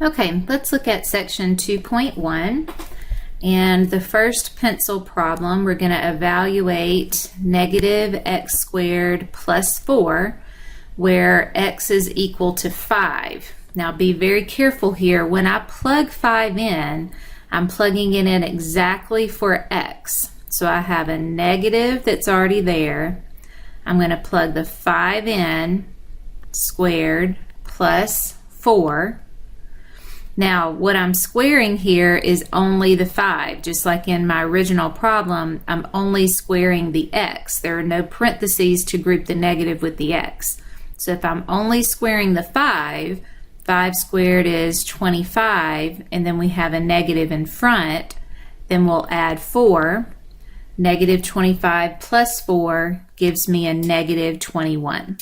Okay, let's look at section 2.1. And the first pencil problem, we're going to evaluate negative x squared plus 4, where x is equal to 5. Now be very careful here. When I plug 5 in, I'm plugging it in exactly for x. So I have a negative that's already there. I'm going to plug the 5 in, squared plus 4. Now, what I'm squaring here is only the 5. Just like in my original problem, I'm only squaring the x. There are no parentheses to group the negative with the x. So if I'm only squaring the 5, 5 squared is 25, and then we have a negative in front, then we'll add 4. Negative 25 plus 4 gives me a negative 21.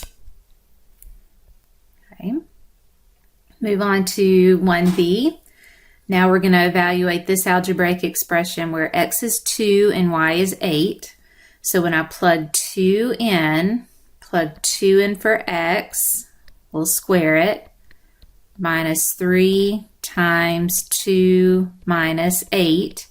Okay. Move on to 1b. Now we're going to evaluate this algebraic expression where x is 2 and y is 8. So when I plug 2 in for x, we'll square it. Minus 3 times 2 minus 8.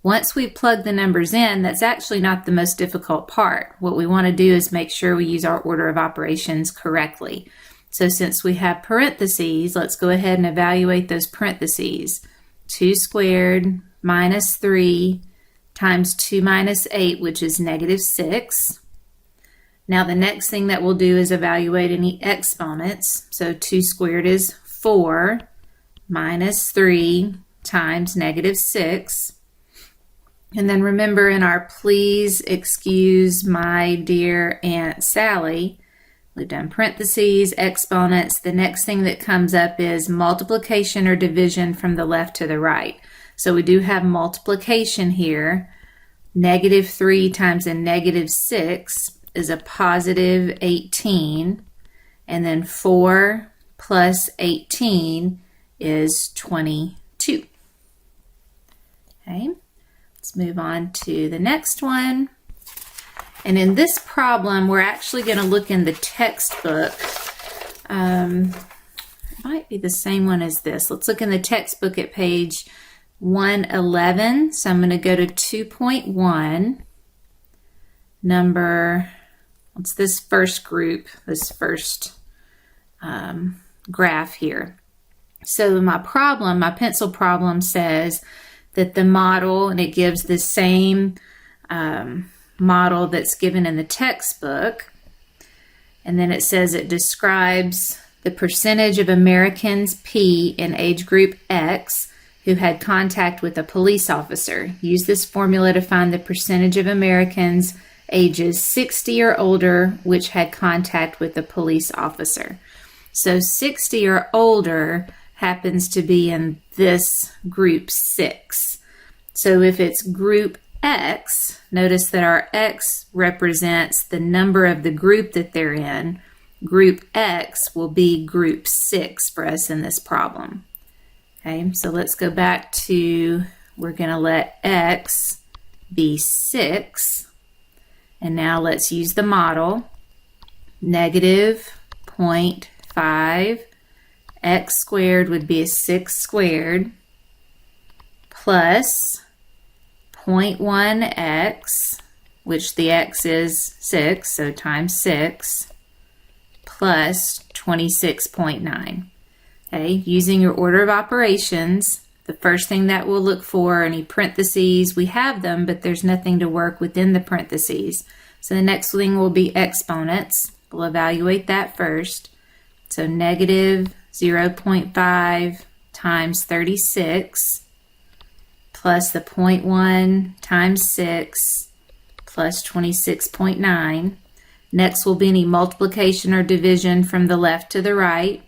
Once we plug the numbers in, that's actually not the most difficult part. What we want to do is make sure we use our order of operations correctly. So since we have parentheses, let's go ahead and evaluate those parentheses. 2 squared minus 3 times 2 minus 8, which is negative 6. Now the next thing that we'll do is evaluate any exponents. So 2 squared is 4 minus 3 times negative 6. And then remember in our please excuse my dear Aunt Sally, we've done parentheses, exponents. The next thing that comes up is multiplication or division from the left to the right. So we do have multiplication here. Negative 3 times a negative 6 is a positive 18. And then 4 plus 18 is 22. Okay, let's move on to the next one. And in this problem, we're actually going to look in the textbook. It might be the same one as this. Let's look in the textbook at page 111. So I'm going to go to 2.1. What's this first group, this first graph here. So my pencil problem says that the model, and it gives the same model that's given in the textbook, and then it says it describes the percentage of Americans P in age group X who had contact with a police officer. Use this formula to find the percentage of Americans ages 60 or older which had contact with a police officer. So 60 or older happens to be in this group 6. So if it's group X, notice that our X represents the number of the group that they're in. Group X will be group 6 for us in this problem. Okay, so let's go back to, we're going to let X be 6. And now let's use the model. Negative 0.5 x squared would be a 6 squared plus 0.1x, which the x is 6, so times 6, plus 26.9. Okay, using your order of operations, the first thing that we'll look for, any parentheses, we have them, but there's nothing to work within the parentheses. So the next thing will be exponents. We'll evaluate that first. So negative 0.5 times 36 plus the 0.1 times 6 plus 26.9. Next will be any multiplication or division from the left to the right.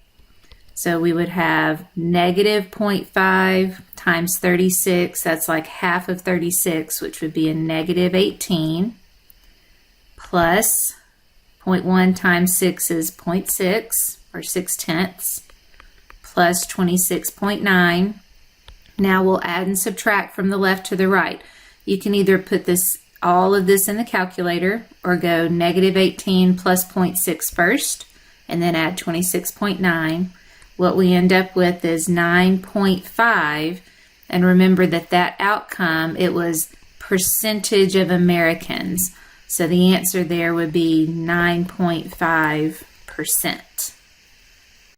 So we would have negative 0.5 times 36, that's like half of 36, which would be a negative 18, plus 0.1 times 6 is 0.6, or 6/10, plus 26.9. Now we'll add and subtract from the left to the right. You can either put all of this in the calculator or go negative 18 plus 0.6 first, and then add 26.9. what we end up with is 9.5. And remember that outcome, it was percentage of Americans. So the answer there would be 9.5%.